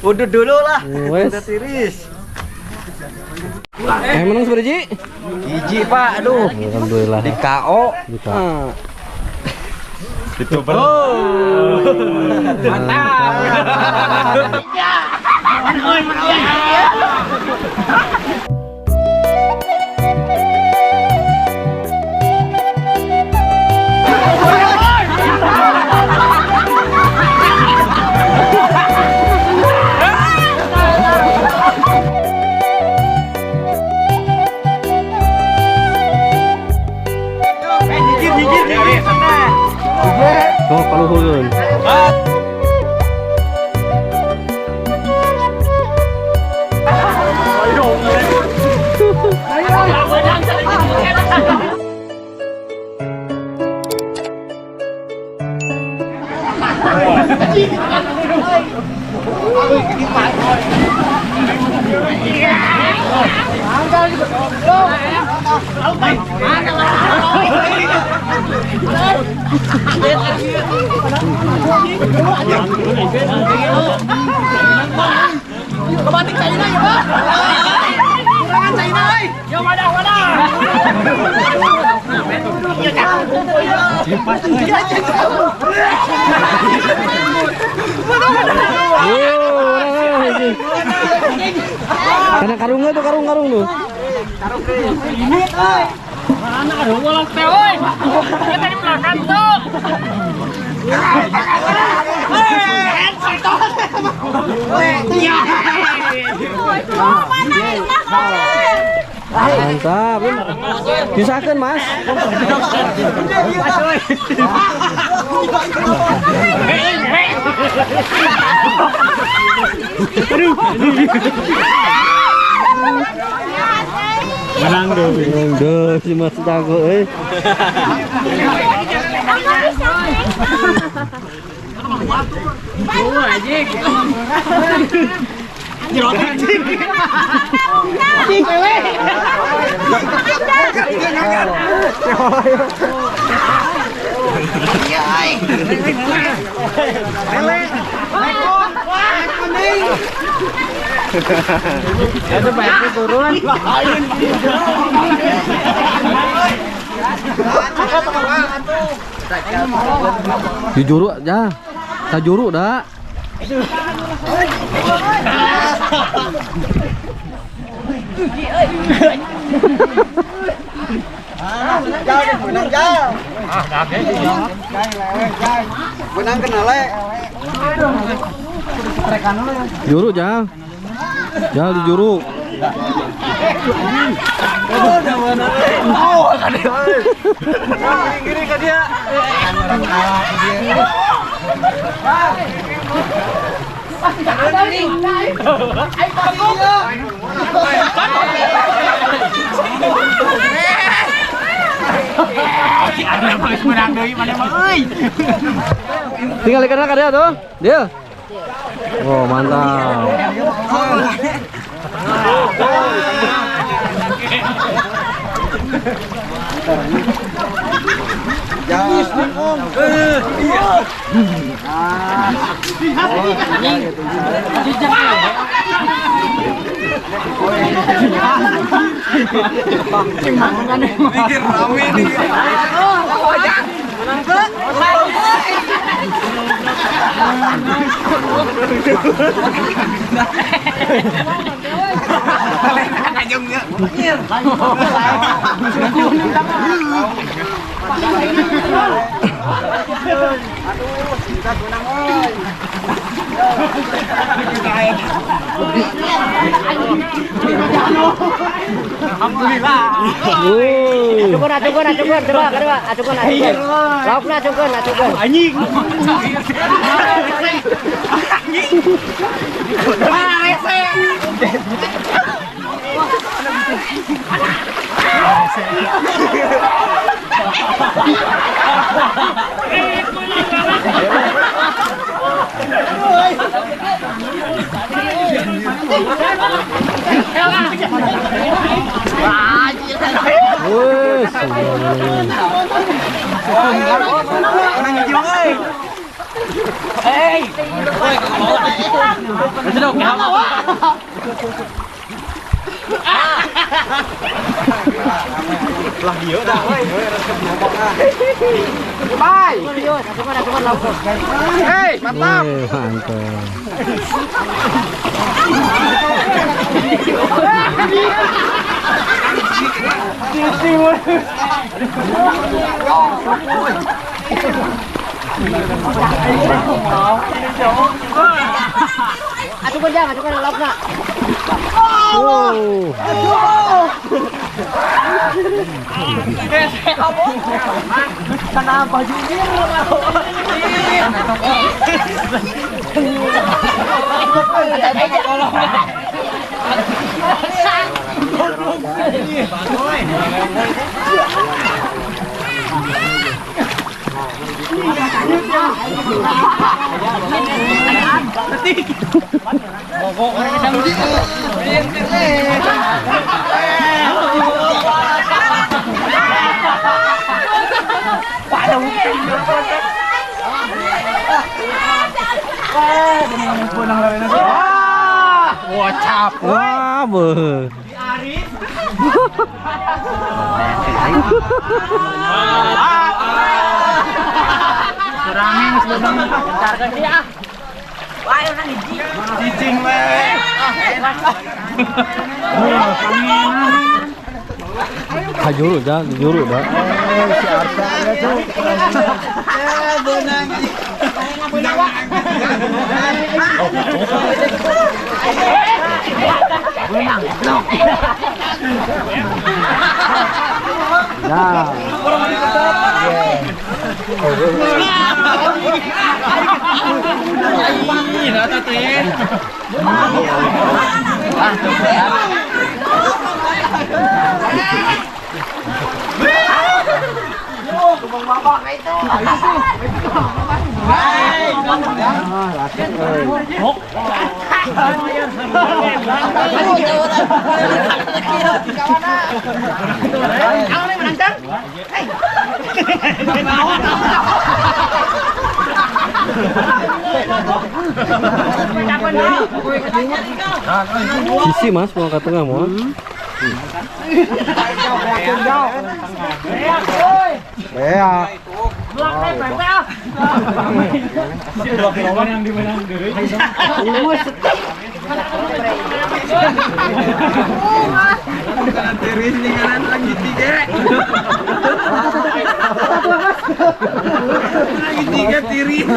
Udut dulu lah. Wes. Udah tiris. Menang seberapa Ji? Hiji Pak, aduh. Alhamdulillah. Di KO. Di KO. Itu oh. Mantap. Oh, kalau hulun. Kebatik China ya, Pak. Kurangan China, oi. Yo wadah. Karena karungnya tuh karung tuh. Ini mana ada ulang teh, oi. Kita di belakang tuh. Mantap. Sisakan Mas. Menang Duh, si Mas takut Itu baiknya turun. Jujur aja. Tajuru dah. Menang jauh. Menang kena le. Juru jauh. Jauh di juru. Oh, kan dia. Gini kan dia. Tinggal ikan dia tuh. Dia. Oh, mantap. Mikir rame nih. Menang ke? Alhamdulillah. Acungkeun laukna acungkeun. Anjing. Hey. Lah dia dah, woi. Hei, mantap. Mantap. Masukkan jam, masukkan dalam nak. Wow. Kenapa jujur? Wah, beuh. Cicing weh. Juru dah. Si Arsa ada tuh. Benang. Nah. Sisi mas, mau ke tengah mau. Ya. Tiris nih lagi tiga. Lagi tiga tiris.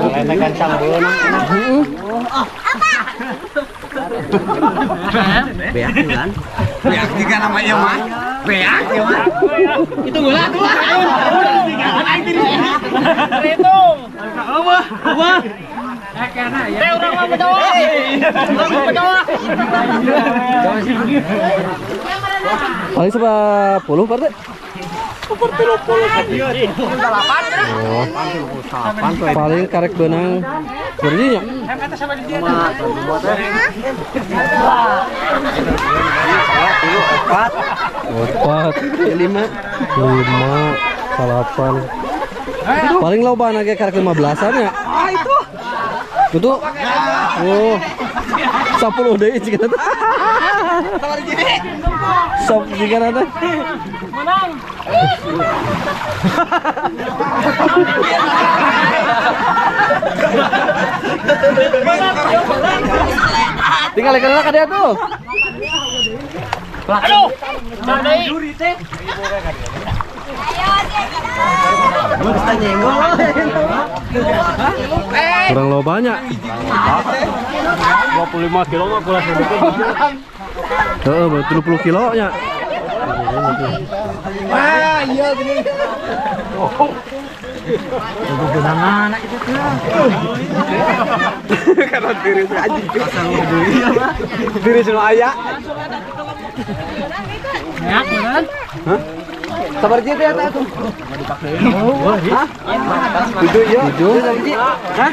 Lemekan sambun. Beak kan? Beak juga namanya mah. Beak ya mah. Itu gula tuh. Hitung. Apa? Teh orang mah bejawa. Orang bejawa. Paling 10 Pak Teh? Paling karek benang berdinya. Empat, lima, salapan. Paling loba nage karek 15-an ya. Itu. Oh. 10 deui cigana teh. Sop cigana teh. Menang. Tinggal ikan ka dia tuh. Aduh. Juri teh. Kurang lo banyak. 25 kilo mah kurang sedikit. Heeh, 30 kilo nya. Ah, iya gini. anak itu tuh. Karena diri si anjing. Diri semua ayah. Ya, kan? Hah? Sabar aja ya tuh. Hah? 7 ya. 7. Hah?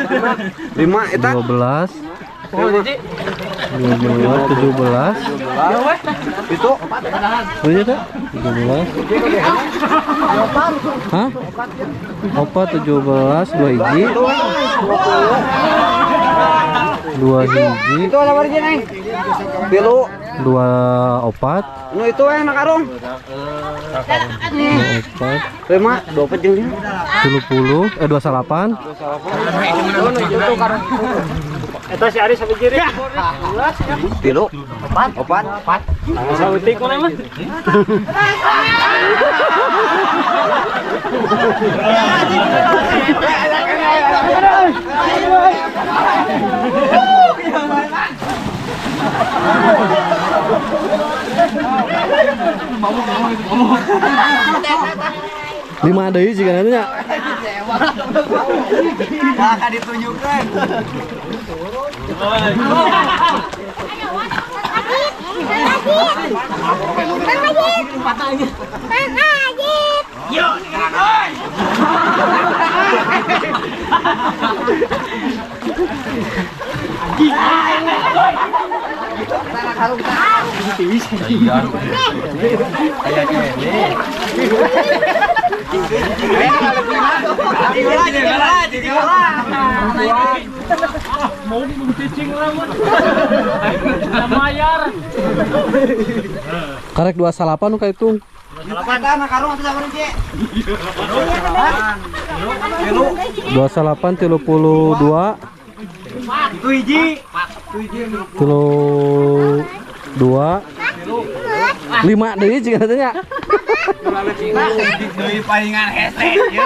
5 eta. 12. Oh, jadi 12, 17. Itu Berapa tuh? 17. Hah? Opat 17, 2 hiji. 2 hiji. itu sabar aja neng. Pilu. 2 opat. Nu itu enak karung. 2 opat. 5 20 jeung 30, 28. eta si Aris sampai kiri. Pilu. Opat. Sautik mana mah? Lima deui sih kan nya. Nah, ditunjukkan. Mau cicing lamun. Mayar. Karek 28 nu kahitung. 28 32. Itu hiji. 2 5 deui sih katanya. Deui palingan hese ya.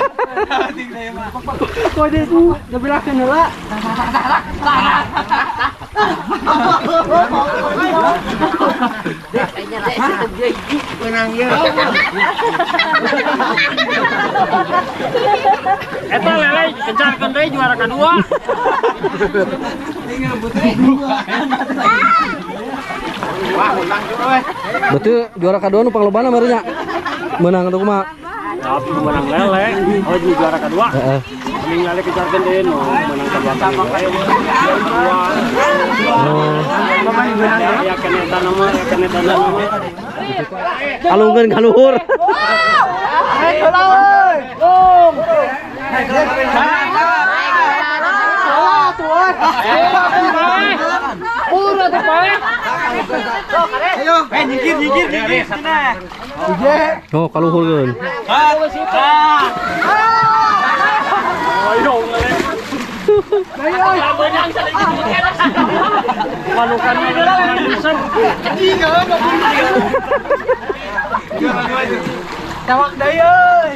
Kok dia tuh ngebilangkeun heula. Eta lele kejarkeun deui juara kedua. Berarti juara kedua nu panglobana merenya. Menang tuh kumaha? Tapi menang lele. Oh jadi juara kedua. Heeh. Ming lele kejarkeun deui nu menang kedua sama kayak. Ya keneta nama. Alungkeun ka luhur. Pura tuh Pak. Ayo, nyingkir. Oh, ka luhurkeun. Ayo lele. Malukan pisan. Tawak deui euy.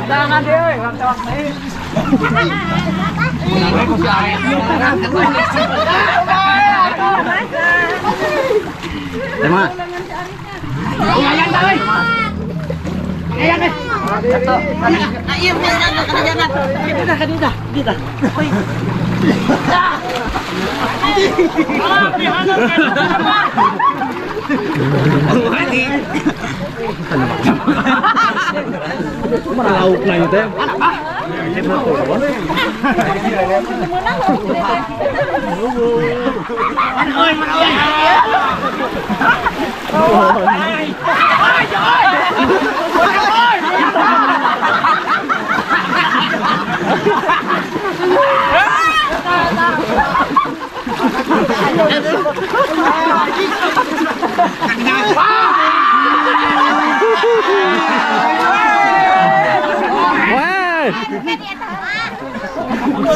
Jangan deh, tawak deui. Tema. Lauk na itu teh. Wah.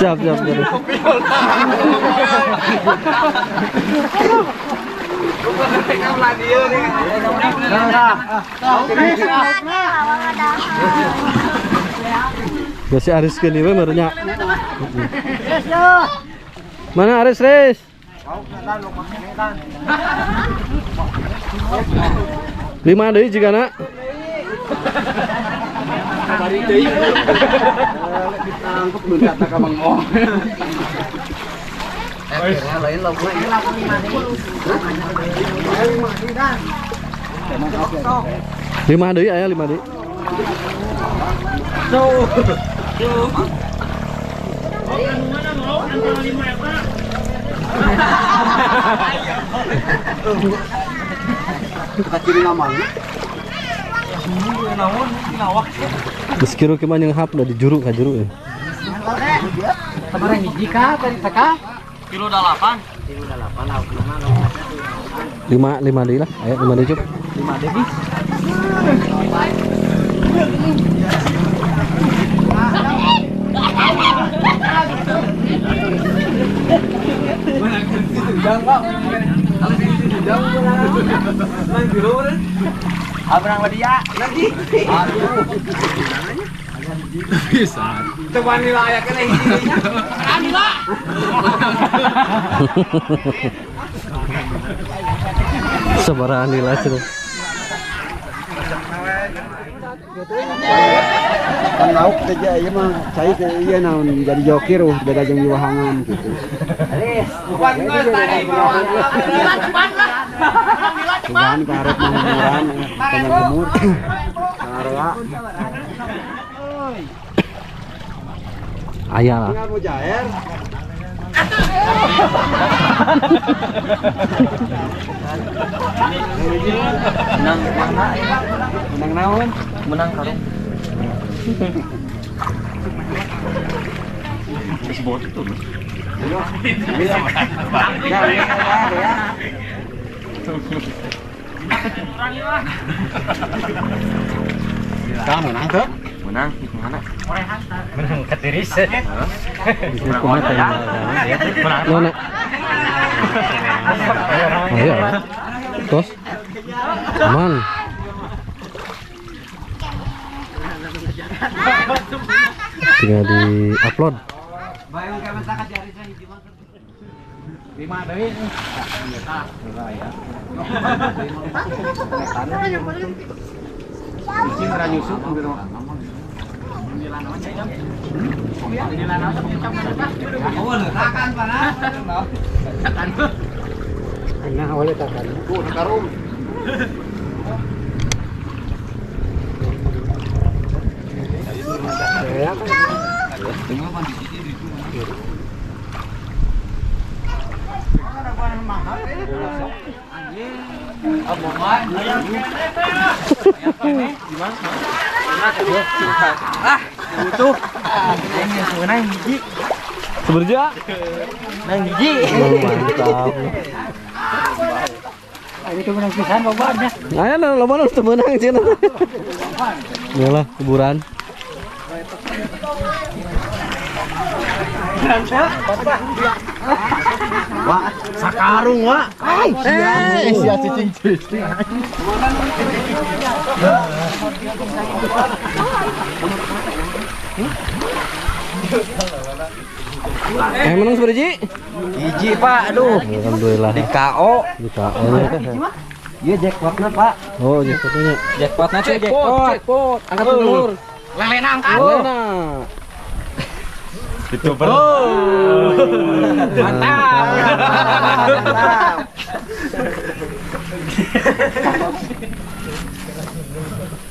Siap. Ya si Aris ke nih merenya. Mana Aris, Res? Lima deui juga nak. Kamari deui. Tangkep mun kata ka Mang Oh. Lain lauk lain. Lima deui aya 5 deui. Mana mau antara 5 ya, Pak? Kita kiri namanya. Geus kieu ke mah hap da di juru ka juru. Kemarin hiji ka tadi saka. Kilo 8. 5 deui lah. Aya 5 deui cup. 5 deui. Abrang dia lagi. Aduh. Bisa. Teman nila aya kena hiji. Nila. Sabarahan nila cenah. Kan lauk saja ieu mah cai teh ieu naon jadi jokir beda jeung wahangan gitu. Cuman karep mangguran pengen gemur. Area. Aya lah. Tinggal mujair. Menang mana? Menang naon? Menang karung. Disebut itu. Ya. Kamu menang tuh? Menang mana? Menang ketiris. Kumaha teh? Mana? Ayo. Tos. Aman. Tinggal di-upload. Lima deui. Cing ra nyusup gitu. Nah, oleh takan. Karum. Butuh. Nang hiji. Seberja. Nang hiji. Mantap. Itu menang pisan lobanya. Aya lah loba nu teu meunang cenah. Yalah kuburan. Wah, sakarung wa. Sia cicing-cicing. Menang seberji? Hiji, Pak. Aduh. Alhamdulillah. Di KO. Di KO nya. Iya jackpotnya, Pak. Oh, jackpotnya. Jackpotnya tuh jackpot. Angkat dulur. Lelena angkat. Lelena. Itu Mantap.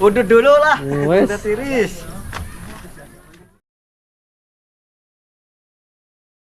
Udah dulu lah. Wes. Udah tiris.